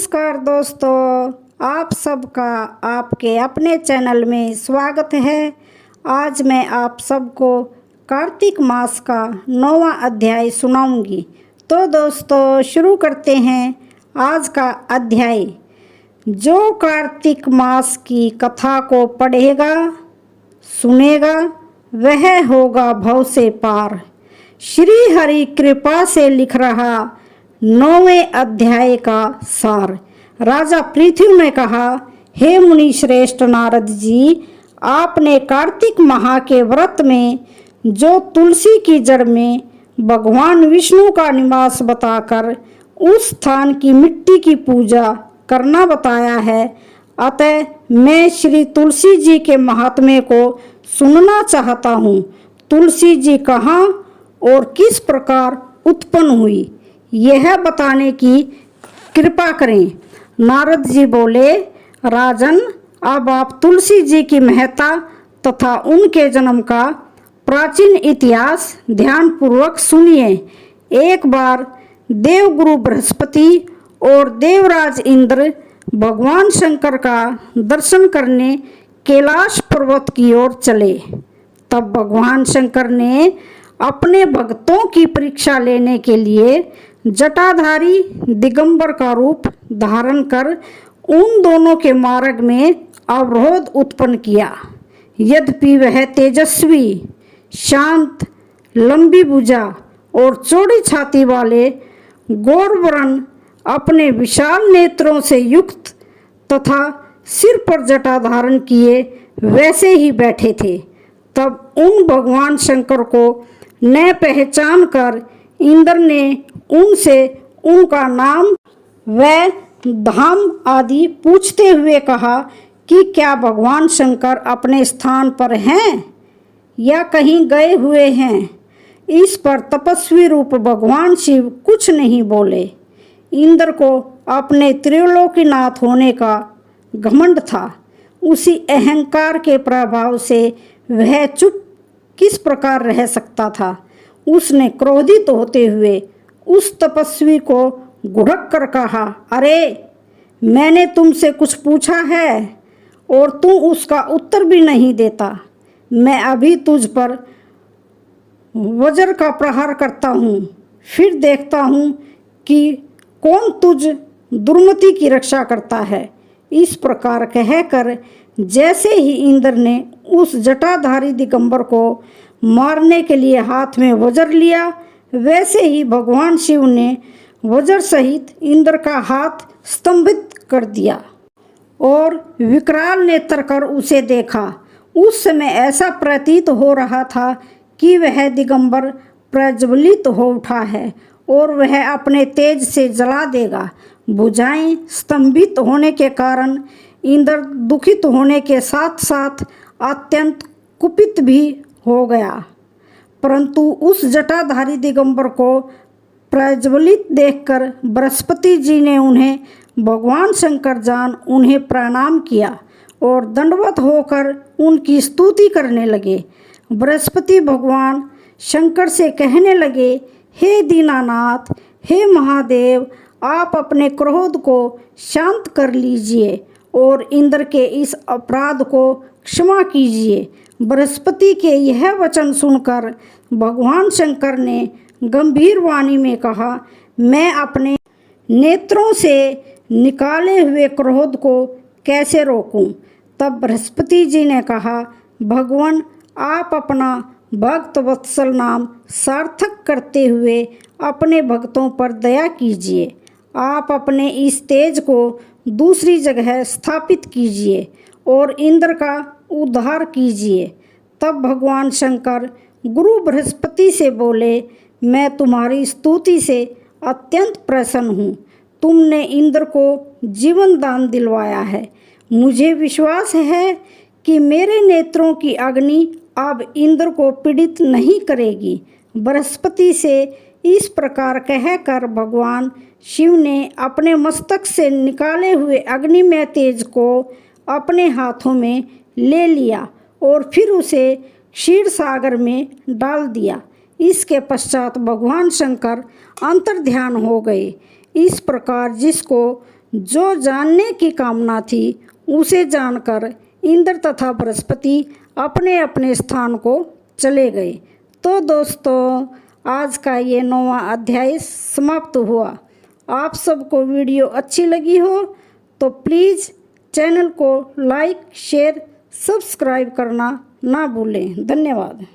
नमस्कार दोस्तों, आप सबका आपके अपने चैनल में स्वागत है। आज मैं आप सबको कार्तिक मास का 9वां अध्याय सुनाऊंगी। तो दोस्तों शुरू करते हैं आज का अध्याय। जो कार्तिक मास की कथा को पढ़ेगा सुनेगा वह होगा भव से पार। श्री हरि कृपा से लिख रहा 9वें अध्याय का सार। राजा पृथ्वी ने कहा, हे मुनि श्रेष्ठ नारद जी, आपने कार्तिक माह के व्रत में जो तुलसी की जड़ में भगवान विष्णु का निवास बताकर उस स्थान की मिट्टी की पूजा करना बताया है, अतः मैं श्री तुलसी जी के महात्म्य को सुनना चाहता हूँ। तुलसी जी कहाँ और किस प्रकार उत्पन्न हुई, यह बताने की कृपा करें। नारद जी बोले, राजन, अब आप तुलसी जी की महत्ता तथा उनके जन्म का प्राचीन इतिहास ध्यानपूर्वक सुनिए। एक बार देवगुरु बृहस्पति और देवराज इंद्र भगवान शंकर का दर्शन करने कैलाश पर्वत की ओर चले। तब भगवान शंकर ने अपने भक्तों की परीक्षा लेने के लिए जटाधारी दिगंबर का रूप धारण कर उन दोनों के मार्ग में अवरोध उत्पन्न किया। यद्यपि वह तेजस्वी, शांत, लंबी भुजा और चौड़ी छाती वाले गौरवर्ण अपने विशाल नेत्रों से युक्त तथा सिर पर जटा धारण किए वैसे ही बैठे थे। तब उन भगवान शंकर को न पहचान कर इंद्र ने उनसे उनका नाम व धाम आदि पूछते हुए कहा कि क्या भगवान शंकर अपने स्थान पर हैं या कहीं गए हुए हैं। इस पर तपस्वी रूप भगवान शिव कुछ नहीं बोले। इंद्र को अपने त्रिलोकीनाथ होने का घमंड था। उसी अहंकार के प्रभाव से वह चुप किस प्रकार रह सकता था। उसने क्रोधित होते हुए उस तपस्वी को घुड़क कर कहा, अरे, मैंने तुमसे कुछ पूछा है और तू उसका उत्तर भी नहीं देता। मैं अभी तुझ पर वज्र का प्रहार करता हूँ, फिर देखता हूँ कि कौन तुझ दुर्मति की रक्षा करता है। इस प्रकार कहकर जैसे ही इंद्र ने उस जटाधारी दिगंबर को मारने के लिए हाथ में वज्र लिया, वैसे ही भगवान शिव ने वज्र सहित इंद्र का हाथ स्तंभित कर दिया और विकराल नेत्र कर उसे देखा। उस समय ऐसा प्रतीत हो रहा था कि वह दिगंबर प्रज्वलित हो उठा है और वह अपने तेज से जला देगा। भुजाएं स्तंभित होने के कारण इंद्र दुखित होने के साथ साथ अत्यंत कुपित भी हो गया, परंतु उस जटाधारी दिगंबर को प्रज्वलित देखकर बृहस्पति जी ने उन्हें भगवान शंकर जान उन्हें प्रणाम किया और दंडवत होकर उनकी स्तुति करने लगे। बृहस्पति भगवान शंकर से कहने लगे, हे दीनानाथ, हे महादेव, आप अपने क्रोध को शांत कर लीजिए और इंद्र के इस अपराध को क्षमा कीजिए। बृहस्पति के यह वचन सुनकर भगवान शंकर ने गंभीर वाणी में कहा, मैं अपने नेत्रों से निकाले हुए क्रोध को कैसे रोकूं। तब बृहस्पति जी ने कहा, भगवान, आप अपना भक्त वत्सल नाम सार्थक करते हुए अपने भक्तों पर दया कीजिए। आप अपने इस तेज को दूसरी जगह स्थापित कीजिए और इंद्र का उद्धार कीजिए। तब भगवान शंकर गुरु बृहस्पति से बोले, मैं तुम्हारी स्तुति से अत्यंत प्रसन्न हूँ। तुमने इंद्र को जीवन दान दिलवाया है। मुझे विश्वास है कि मेरे नेत्रों की अग्नि अब इंद्र को पीड़ित नहीं करेगी। बृहस्पति से इस प्रकार कहकर भगवान शिव ने अपने मस्तक से निकाले हुए अग्निमय तेज को अपने हाथों में ले लिया और फिर उसे क्षीर सागर में डाल दिया। इसके पश्चात भगवान शंकर अंतर्ध्यान हो गए। इस प्रकार जिसको जो जानने की कामना थी उसे जानकर इंद्र तथा बृहस्पति अपने अपने स्थान को चले गए। तो दोस्तों, आज का ये 9वां अध्याय समाप्त हुआ। आप सबको वीडियो अच्छी लगी हो तो प्लीज़ चैनल को लाइक, शेयर, सब्सक्राइब करना ना भूलें। धन्यवाद।